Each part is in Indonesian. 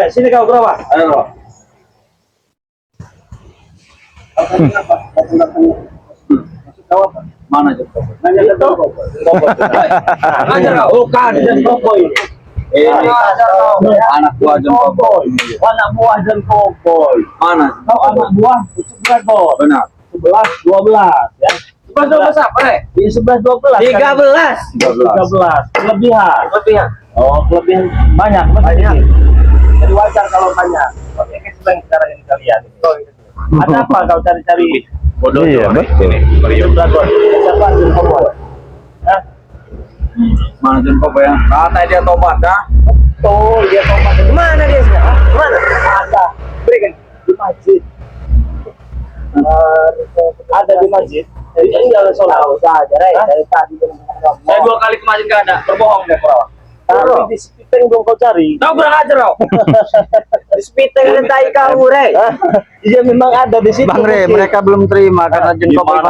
Sini kau berapa? Ayo. Mana Jen Koboy? Nanya ke Jen Koboy. Bukan Jen Koboy. Ini anak buah Jen Koboy. Anak buah Jen Koboy. Mana? Kau anak buah 11 bos. Benar. 11, 12 ya. 11, 12 apa? 11, 12. 13. Kelebihan. Oh, kelebihan banyak. Jadi wajar kalau banyak. Oke, sedang cara ini kalian. Ada apa kau cari-cari? Bodoh iya, ini. Siapa Jen Koboy? Hah? Mana Jen Koboy ya? Katanya dia tobat dah. Betul, dia tobat. Mana dia sekarang? Mana? Ada. Berikan di masjid. Ada di masjid. Jadi ini jalan sholat saja, dari tadi. Saya 2 kali ke masjid nggak ada. Berbohong deh, Bro. Tapi di Spiteng belum kau cari. Kau kurang ajar kau. Di Spiteng lentai kamu, Rey. Iya memang ada di situ. Bang Re, mereka belum terima karena Jen Koboy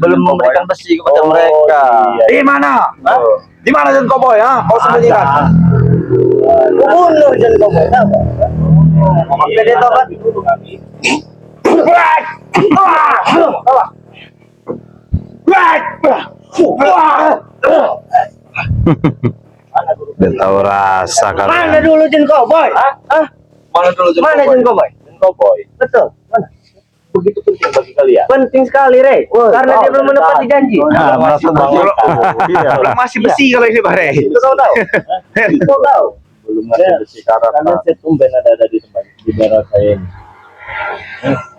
belum memberikan besi kepada mereka. Di mana? Di mana Jen Koboy ya? Kau sembunyikan. Bunuh Jen Koboy. Oke, dia tobat. Dan tahu rasa kalian. Mana dulu Jen Koboy? Mana dulu Jen Koboy? Jen Koboy. Betul. Mana? Begitu penting bagi kalian. Penting sekali, Rey. Karena dia belum menepati janji. Nah, merasa bahwa masih besi kalau ini Pak Rey. Itu kau tahu. Itu kau tahu. Belum masih besi karena saya tumben ada di tempat di daerah saya ini.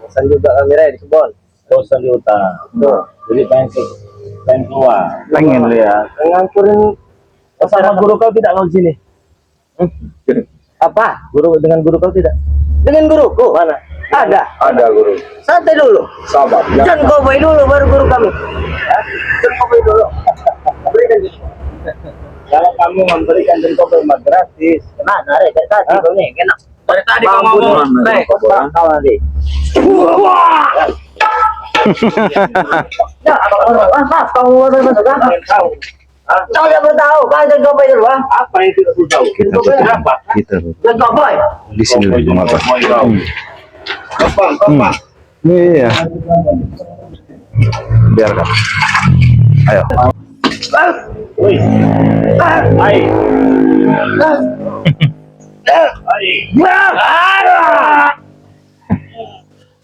Bosan juga kami, Rey, di kebun. Bosan di hutan. Jadi pengen keluar. pengen lihat. Ngancurin sama guru kau tidak kau di sini? Apa? Dengan guru kau tidak? Dengan guruku mana? Ada guru. Santai dulu. Sabar. Jen Koboy dulu baru guru kami. Jen Koboy dulu. Berikan. Kalau kamu memberikan Jen Koboy mah gratis. Kenapa? Dari tadi kau nih, enak. Dari tadi kau ngomong. Baik, kau nanti. Wah. Ya, apa? Kau mau masuk kan? Kau tidak perlu tahu, kan Jen Koboy dulu, apa yang tidak perlu tahu? Jen Koboy apa? Gitu. Jen Koboy. Di sini dulu mata. Kopang. Iya. Biarkan. Ayo. Woi. Ai.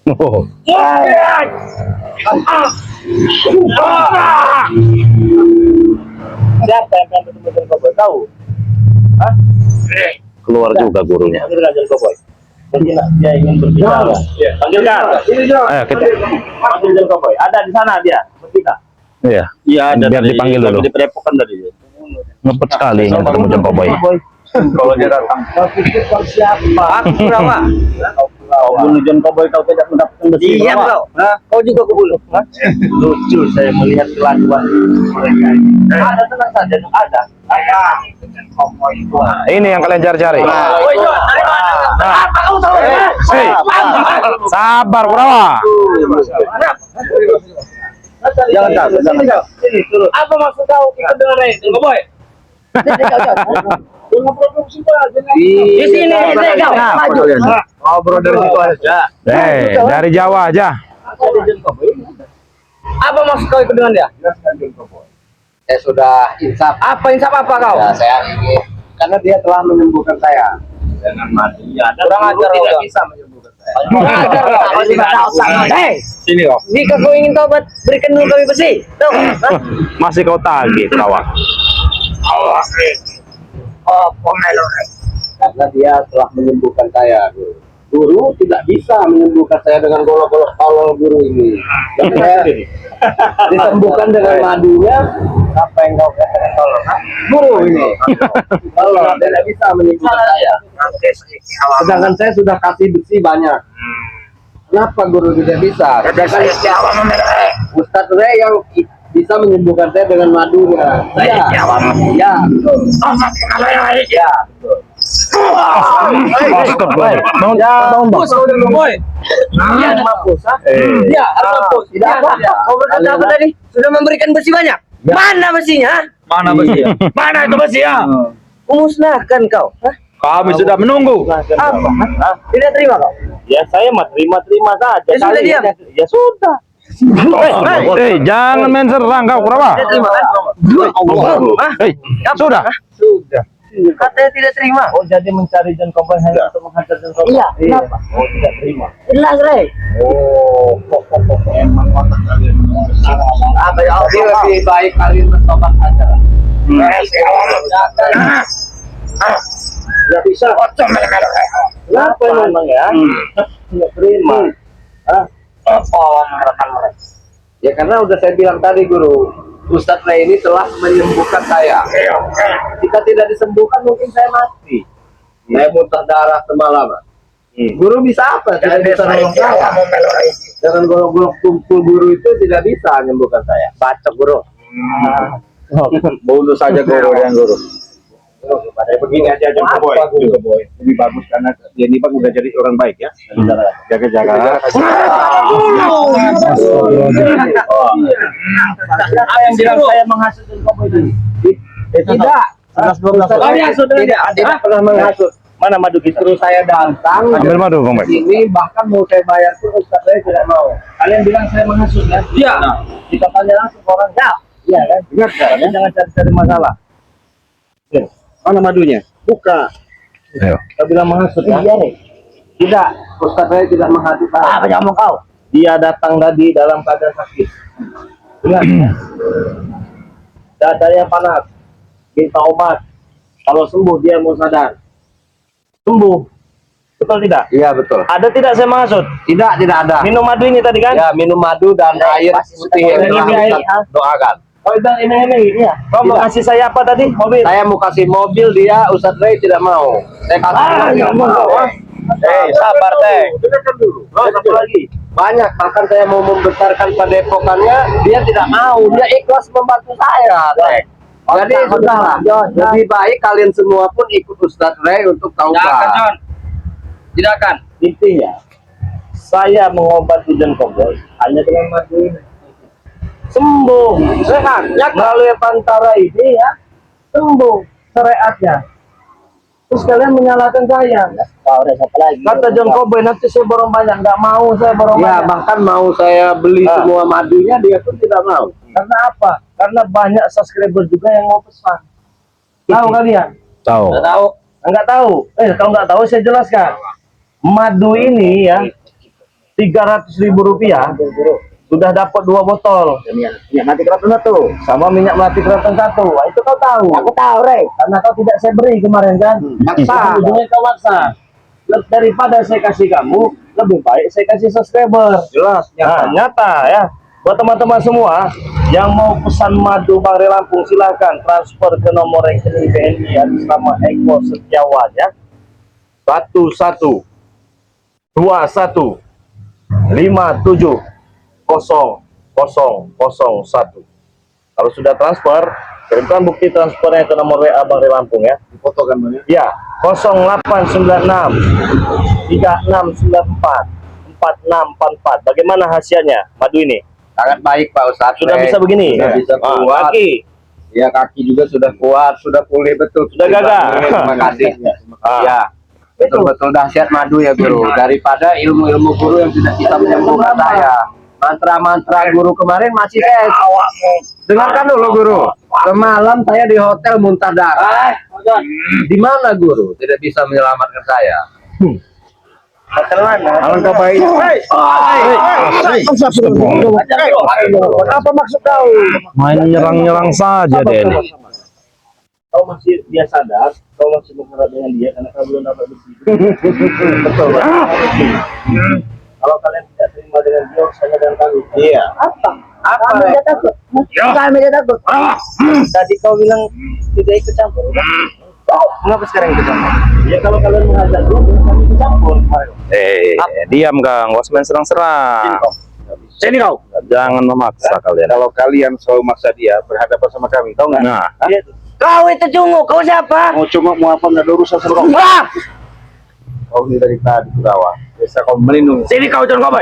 Oh. Siapa yang akan ketemu Jen Koboy? Tahu? Hah? Keluar juga gurunya. Panggilkan Jen Koboy. Mungkin dia ingin berbicara. Panggilkan. Ayo kita. Panggil Jen Koboy. Ada di sana dia. Berbicara. Iya. Iya, ada. Biar dipanggil dulu. Diperepokan dari dia. Ngepet sekali ingin ketemu Jen Koboy. Kalau dia datang. Kau pikir kau siapa? Aku Kurawa. Kau bunuh Jen Koboy, kau tidak mendapatkan besi. Iya kau. Kau juga kau bunuh. Lucu saya melihat kelakuan mereka. Ada, tenang saja, ada. Jen Koboy itu. Ini yang kalian cari-cari. Woi, Jon, dari mana? Apa kau tahu? Sabar, Kurawa. Jangan takut, sini turun. Apa maksud kau ikut dengan Jen Koboy? Di sini, kau maju. Ngobrol dari situ aja. Dari Jawa aja. Apa maksud kau ikut dengan dia? Saya sudah insaf. Apa insaf apa kau? Ya, saya ingin karena dia telah menyembuhkan saya. Dengan mati. Ya, Kurang ajar tidak kau. bisa menyembuhkan saya. Hei, Sini kok. Jika kau ingin tobat, berikan dulu kami besi. Tahu? Masih kau tagih, Kurawa. karena dia telah menyembuhkan saya. Guru tidak bisa menyembuhkan saya dengan golok-golok tolol guru ini. Dan saya disembuhkan dengan madunya. Apa yang kau katakan tolol? Guru ini. Tolol tidak bisa menyembuhkan saya. Sedangkan saya sudah kasih besi banyak. Kenapa guru tidak bisa? Sedangkan Ustadz Re yang bisa menyembuhkan saya dengan madunya. Iya. Ya. Ya. Bangun, Bos, kau udah boy. Iya, ada mampus. Iya, ada mampus. Tidak ada. Kau berkata apa tadi? Sudah memberikan besi banyak. Mana besinya? Mana besi ya? Mana itu besi ya? Kumusnahkan kau. Kami sudah menunggu. Apa? Tidak terima kau? Ya saya mah terima-terima saja. Ya sudah, diam. Ya sudah. Jangan main serang kau, kenapa? Tidak terima kan? Sudah. Sudah. Katanya tidak terima. Oh jadi mencari John Cobboy hanya untuk menghajar John Cobboy? Iya, kenapa? Oh tidak terima. Jelas, Rey. Oh, emang otak kalian besar. Apa ya? Jadi lebih baik kalian bertobat saja lah. Tidak bisa. Kenapa memang ya? Tidak terima. Hah? Ya karena udah saya bilang tadi guru, Ustadz Ray ini telah menyembuhkan saya. Jika tidak disembuhkan mungkin saya mati. Saya muntah darah semalaman. Guru bisa apa? Tidak bisa nolong saya. Dengan golok-golok tumpul guru itu tidak bisa menyembuhkan saya. Baca guru. Bunuh saja guru dan guru. Begini aja John Cobboy. Lebih bagus karena dia ini bang udah jadi orang baik ya. Jaga-jaga. Apa yang bilang saya menghasut John Cobboy tadi? Tidak. Tidak pernah menghasut. Mana madu kita? Terus saya datang. Ambil madu, Bang Baik. Ini bahkan mau saya bayar pun Ustaz saya tidak mau. Kalian bilang saya menghasut ya? Iya. Kita tanya langsung ke orang ya. Iya kan? Ingat kan? Jangan cari-cari masalah. Mana madunya? Buka. Ayo. Kita bilang menghasut ya? Iya nih. Tidak. Ustaz saya tidak menghasut. Apa yang mau kau? Dia datang tadi dalam keadaan sakit. Ingat ya? Dadanya panas. Minta obat. Kalau sembuh dia mau sadar. Sembuh. Betul tidak? Iya betul. Ada tidak saya menghasut? Tidak ada. Minum madu ini tadi kan? Ya, minum madu dan air putih yang telah Ustaz doakan. Oh, itu ini ya. Kau mau kasih saya apa tadi? Mobil. Saya mau kasih mobil, dia Ustadz Ray tidak mau. Saya kasih sabar teh. Dengarkan dulu. Satu lagi. Banyak, bahkan saya mau membesarkan padepokannya, dia tidak mau. Dia ikhlas membantu saya, teh. Jadi sudah, lebih baik kalian semua pun ikut Ustadz Ray untuk taubat. Tidak akan. Intinya, saya mengobati John Cobboy hanya dengan madu ini. Sembuh, sehat. Ya, melalui pantara ini ya, sembuh syariatnya. Terus kalian menyalahkan saya. Kata John Cobboy, nanti saya borong banyak. Nggak mau saya borong banyak. Bahkan mau saya beli semua madunya, dia pun tidak mau. Karena apa? Karena banyak subscriber juga yang mau pesan. Tahu kalian? Tahu. Nggak tahu. Nggak tahu. Kalau nggak tahu saya jelaskan. Madu ini ya 300.000 rupiah. Sudah dapat 2 botol. Minyak mati keraton 1 sama minyak mati keraton 1. Wah, itu kau tahu. Aku tahu, Rey. Karena kau tidak saya beri kemarin kan. Maksa. Ujungnya kau maksa. Daripada saya kasih kamu, lebih baik saya kasih subscriber. Jelas. Nyata ya. Buat teman-teman semua yang mau pesan madu Bang Ray Lampung, silahkan transfer ke nomor rekening BNI atas nama Eko Setiawan ya. 11 21 57 0001. Kalau sudah transfer, kirimkan bukti transfernya ke nomor WA Bang Ray Lampung ya. Difotokan mana? Ya, 0896 3694 4644. Bagaimana hasilnya madu ini? Sangat baik Pak Ustadz. Sudah bisa begini? Sudah bisa kuat. Kaki? Ya, kaki juga sudah kuat, sudah pulih betul. Sudah gagah. Terima kasih. Ya. Betul-betul dahsyat madu ya guru. Daripada ilmu-ilmu guru yang tidak bisa menyembuhkan saya. Mantra-mantra guru kemarin masih saya dengarkan dulu guru. Semalam saya di hotel muntah darah. Di mana guru? Tidak bisa menyelamatkan saya. Hotel mana? Alangkah baiknya. Apa maksud kau? Main nyerang-nyerang saja deh ini. Kau masih dia sadar, kau masih mengharap dengan dia karena kau belum dapat bersih. Betul. Kalau kalian tidak terima dengan dia, saya dengan kami. Iya. Apa? Kami tidak takut. Kami tidak takut. Tadi kau bilang tidak ikut campur. Mengapa sekarang ikut campur? Ya kalau kalian mengajak dia, kami ikut campur. Diam Kang, nggak usah main serang-serang. Sini kau. Jangan memaksa kalian. Kalau kalian selalu maksa dia berhadapan sama kami, tahu nggak? Nah. Kau itu cungu, kau siapa? Mau cuma mau apa nggak ada urusan sama kau. Kau ini dari tadi Kurawa. Biasa kau melindungi. Sini kau John Cobboy.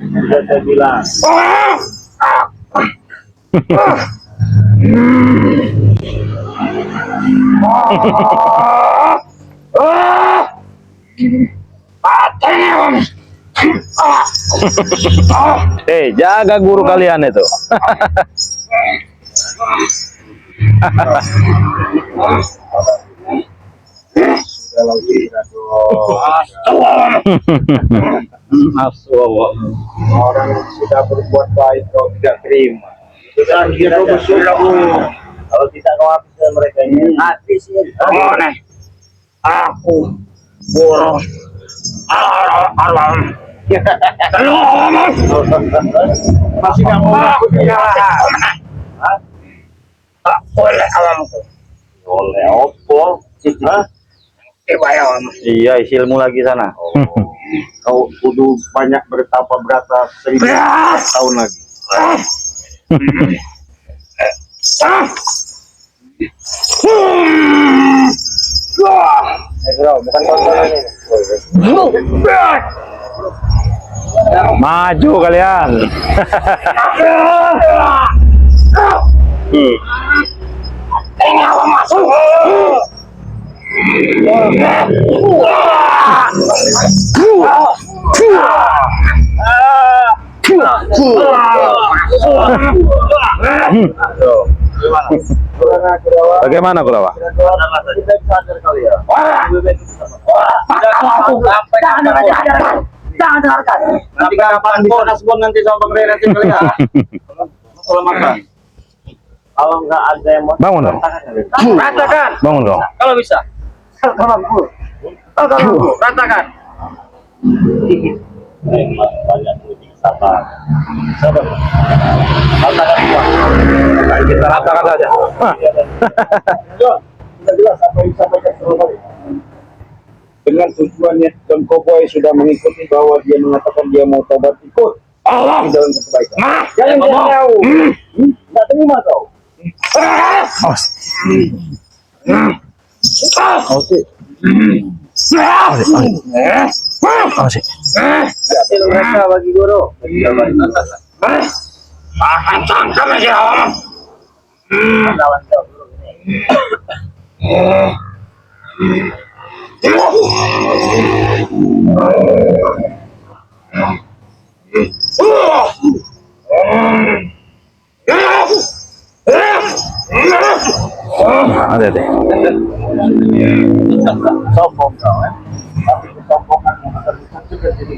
Sudah saya bilang. Jaga guru kalian itu. Orang sudah berbuat baik kau tidak terima. Kita kira bersyukur. Kalau kita kau habis dengan mereka ini, habis ya. Aku boros. Alam. Masih nggak mau ngaku ya? Tak boleh alamku. Oleh opo? Iya, isi ilmu lagi sana. Kau kudu banyak bertapa berata 1000 tahun lagi. Bukan tontonan ini. Maju kalian. Bagaimana Kurawa? Jangan dengarkan. Nanti kapan bisa nasbon nanti sama Bang Ray nanti kalian. Masalah makan. Kalau nggak ada yang mau Bangun dong. ratakan. Bangun dong. Kalau bisa. Kalau ratakan. Banyak sabar. Sabar. Ratakan semua. Kita ratakan saja. Sudah jelas apa yang disampaikan sebelum dengan tujuannya Don Koboy sudah mengikuti bahwa dia mengatakan dia mau tobat ikut Allah di dalam kebaikan. Jangan dia tahu. Tidak terima kau. Mereka bagi guru. Sama siapa? Lawan kau guru ini. Ada deh. Sombong kau tapi kesombongan yang terbesar juga jadi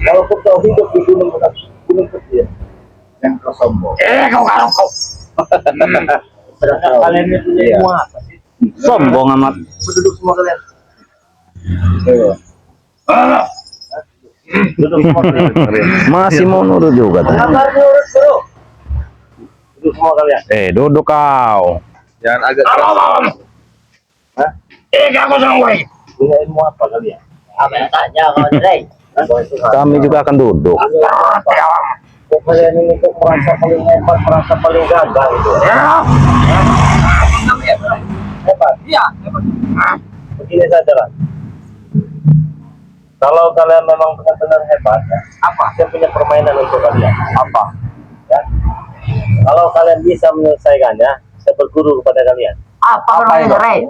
kalau kau hidup di gunung kecil yang kau sombong kau kalian ini punya ilmu apa sih? Sombong amat. Duduk semua kalian. Duduk semua kalian. Masih mau nurut juga tuh. Sabar nurut bro. Duduk semua kalian. Duduk kau. Jangan agak keras. Hah? Aku sama punya ilmu apa kalian? Apa yang tanya kau Dray? Kami juga akan duduk. Kalian ini tuh merasa paling hebat, merasa paling gagal itu. Hebat. Iya, hebat. Begini saja lah. Kalau kalian memang benar-benar hebat, ya, apa? Saya punya permainan untuk kalian. Apa? Ya. Kalau kalian bisa menyelesaikannya, saya berguru kepada kalian. Apa itu, Ray?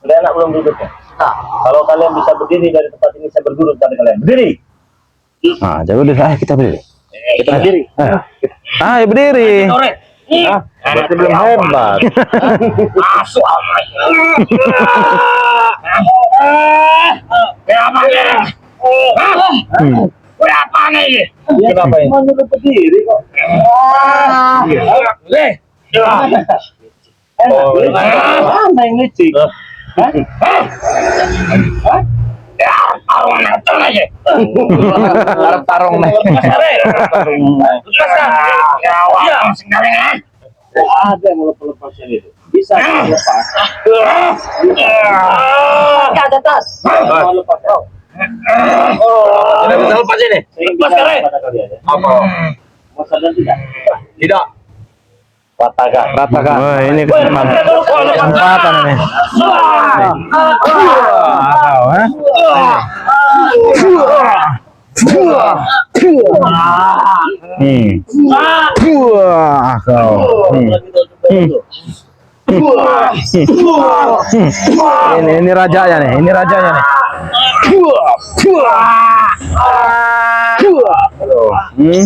Udah enak belum duduknya? Nah. Kalau kalian bisa berdiri dari tempat ini, saya berguru kepada kalian. Berdiri. Nah, jadi udah kita berdiri. Kita berdiri. Ayo berdiri. Berarti belum hebat. Masuk Kenapa nih? Kenapa ini? Mau duduk berdiri kok. Mana yang licik? Tarung aja. Tarung nih. Ada yang lepas-lepasnya itu. Bisa lepas. Atas. Mau lepas kau. Tidak bisa lepas ini. Lepas kalian. Apa? Mau sadar tidak? Tidak. Ratakan. Wah, ini kesempatan ini. Wah, kau. Ini rajanya nih, ini rajanya nih. Hmm.